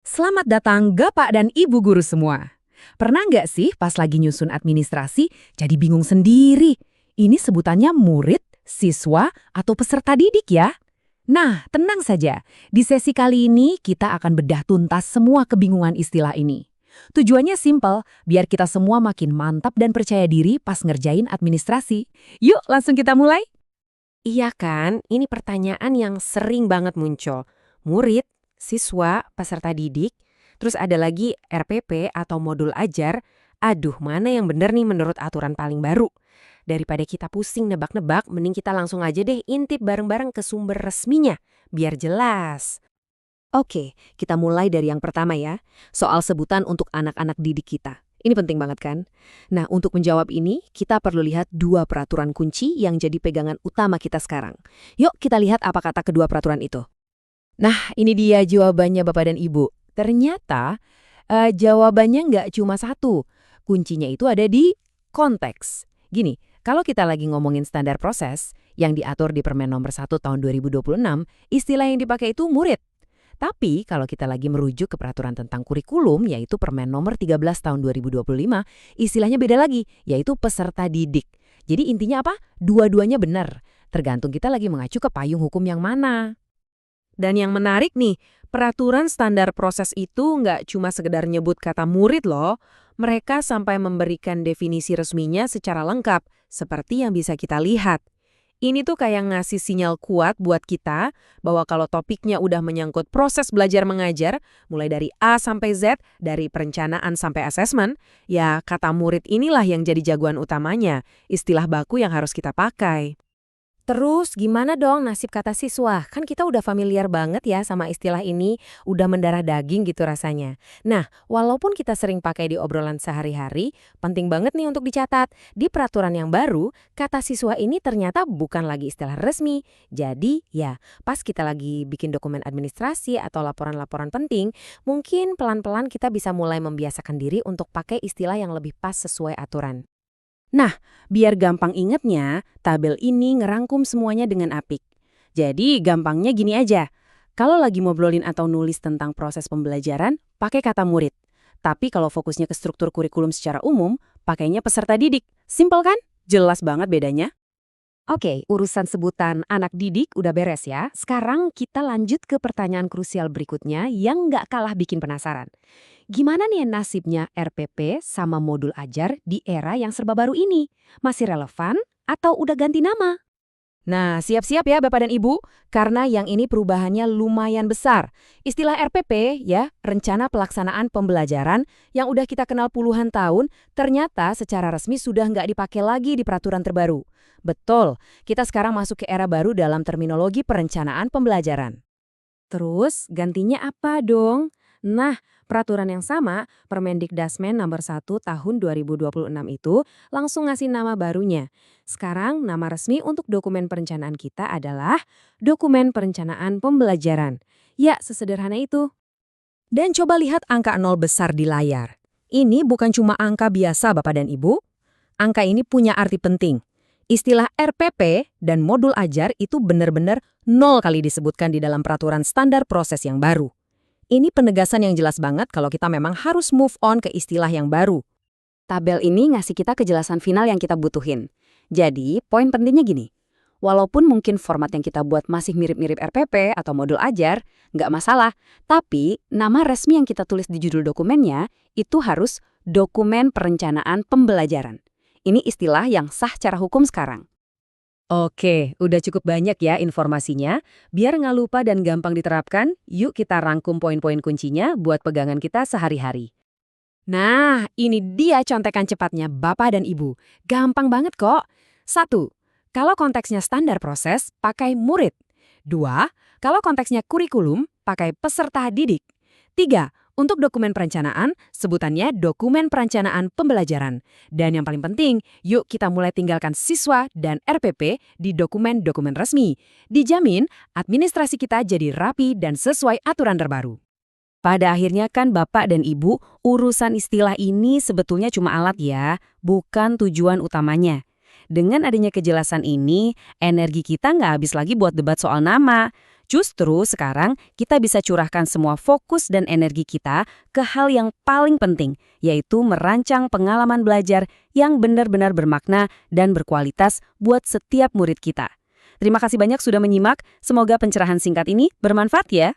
Selamat datang Bapak dan Ibu guru semua. Pernah nggak sih pas lagi nyusun administrasi jadi bingung sendiri? Ini sebutannya murid, siswa, atau peserta didik ya? Nah, tenang saja. Di sesi kali ini kita akan bedah tuntas semua kebingungan istilah ini. Tujuannya simpel, biar kita semua makin mantap dan percaya diri pas ngerjain administrasi. Yuk, langsung kita mulai. Iya kan, ini pertanyaan yang sering banget muncul. Murid, siswa, peserta didik, terus ada lagi RPP atau modul ajar. Aduh, mana yang bener nih menurut aturan paling baru? Daripada kita pusing nebak-nebak, mending kita langsung aja deh intip bareng-bareng ke sumber resminya, biar jelas. Oke, kita mulai dari yang pertama ya, soal sebutan untuk anak-anak didik kita. Ini penting banget kan? Nah, untuk menjawab ini, kita perlu lihat dua peraturan kunci yang jadi pegangan utama kita sekarang. Yuk kita lihat apa kata kedua peraturan itu. Nah, ini dia jawabannya Bapak dan Ibu. Ternyata jawabannya nggak cuma satu. Kuncinya itu ada di konteks. Gini, kalau kita lagi ngomongin standar proses yang diatur di Permen nomor 1 tahun 2026, istilah yang dipakai itu murid. Tapi kalau kita lagi merujuk ke peraturan tentang kurikulum, yaitu Permen nomor 13 tahun 2025, istilahnya beda lagi, yaitu peserta didik. Jadi intinya apa? Dua-duanya benar. Tergantung kita lagi mengacu ke payung hukum yang mana. Dan yang menarik nih, peraturan standar proses itu nggak cuma sekedar nyebut kata murid loh. Mereka sampai memberikan definisi resminya secara lengkap, seperti yang bisa kita lihat. Ini tuh kayak ngasih sinyal kuat buat kita bahwa kalau topiknya udah menyangkut proses belajar mengajar, mulai dari A sampai Z, dari perencanaan sampai asesmen, ya kata murid inilah yang jadi jagoan utamanya, istilah baku yang harus kita pakai. Terus gimana dong nasib kata siswa? Kan kita udah familiar banget ya sama istilah ini, udah mendarah daging gitu rasanya. Nah, walaupun kita sering pakai di obrolan sehari-hari, penting banget nih untuk dicatat. Di peraturan yang baru, kata siswa ini ternyata bukan lagi istilah resmi. Jadi, ya, pas kita lagi bikin dokumen administrasi atau laporan-laporan penting, mungkin pelan-pelan kita bisa mulai membiasakan diri untuk pakai istilah yang lebih pas sesuai aturan. Nah, biar gampang ingetnya, tabel ini ngerangkum semuanya dengan apik. Jadi, gampangnya gini aja. Kalau lagi ngobrolin atau nulis tentang proses pembelajaran, pakai kata murid. Tapi kalau fokusnya ke struktur kurikulum secara umum, pakainya peserta didik. Simpel kan? Jelas banget bedanya. Oke, urusan sebutan anak didik udah beres ya. Sekarang kita lanjut ke pertanyaan krusial berikutnya yang nggak kalah bikin penasaran. Gimana nih nasibnya RPP sama modul ajar di era yang serba baru ini? Masih relevan atau udah ganti nama? Nah, siap-siap ya Bapak dan Ibu, karena yang ini perubahannya lumayan besar. Istilah RPP, ya, Rencana Pelaksanaan Pembelajaran, yang udah kita kenal puluhan tahun, ternyata secara resmi sudah nggak dipakai lagi di peraturan terbaru. Betul, kita sekarang masuk ke era baru dalam terminologi perencanaan pembelajaran. Terus gantinya apa dong? Nah, peraturan yang sama, Permendikdasmen nomor 1 tahun 2026 itu langsung ngasih nama barunya. Sekarang nama resmi untuk dokumen perencanaan kita adalah Dokumen Perencanaan Pembelajaran. Ya, sesederhana itu. Dan coba lihat angka 0 besar di layar. Ini bukan cuma angka biasa Bapak dan Ibu. Angka ini punya arti penting. Istilah RPP dan modul ajar itu benar-benar 0 kali disebutkan di dalam peraturan standar proses yang baru. Ini penegasan yang jelas banget kalau kita memang harus move on ke istilah yang baru. Tabel ini ngasih kita kejelasan final yang kita butuhin. Jadi, poin pentingnya gini. Walaupun mungkin format yang kita buat masih mirip-mirip RPP atau modul ajar, nggak masalah. Tapi, nama resmi yang kita tulis di judul dokumennya itu harus Dokumen Perencanaan Pembelajaran. Ini istilah yang sah secara hukum sekarang. Oke, udah cukup banyak ya informasinya. Biar nggak lupa dan gampang diterapkan, yuk kita rangkum poin-poin kuncinya buat pegangan kita sehari-hari. Nah, ini dia contekan cepatnya Bapak dan Ibu. Gampang banget kok. 1. Kalau konteksnya standar proses, pakai murid. 2. Kalau konteksnya kurikulum, pakai peserta didik. 3. Untuk dokumen perencanaan, sebutannya Dokumen Perencanaan Pembelajaran. Dan yang paling penting, yuk kita mulai tinggalkan siswa dan RPP di dokumen-dokumen resmi. Dijamin, administrasi kita jadi rapi dan sesuai aturan terbaru. Pada akhirnya kan Bapak dan Ibu, urusan istilah ini sebetulnya cuma alat ya, bukan tujuan utamanya. Dengan adanya kejelasan ini, energi kita nggak habis lagi buat debat soal nama. Justru sekarang kita bisa curahkan semua fokus dan energi kita ke hal yang paling penting, yaitu merancang pengalaman belajar yang benar-benar bermakna dan berkualitas buat setiap murid kita. Terima kasih banyak sudah menyimak, semoga pencerahan singkat ini bermanfaat ya.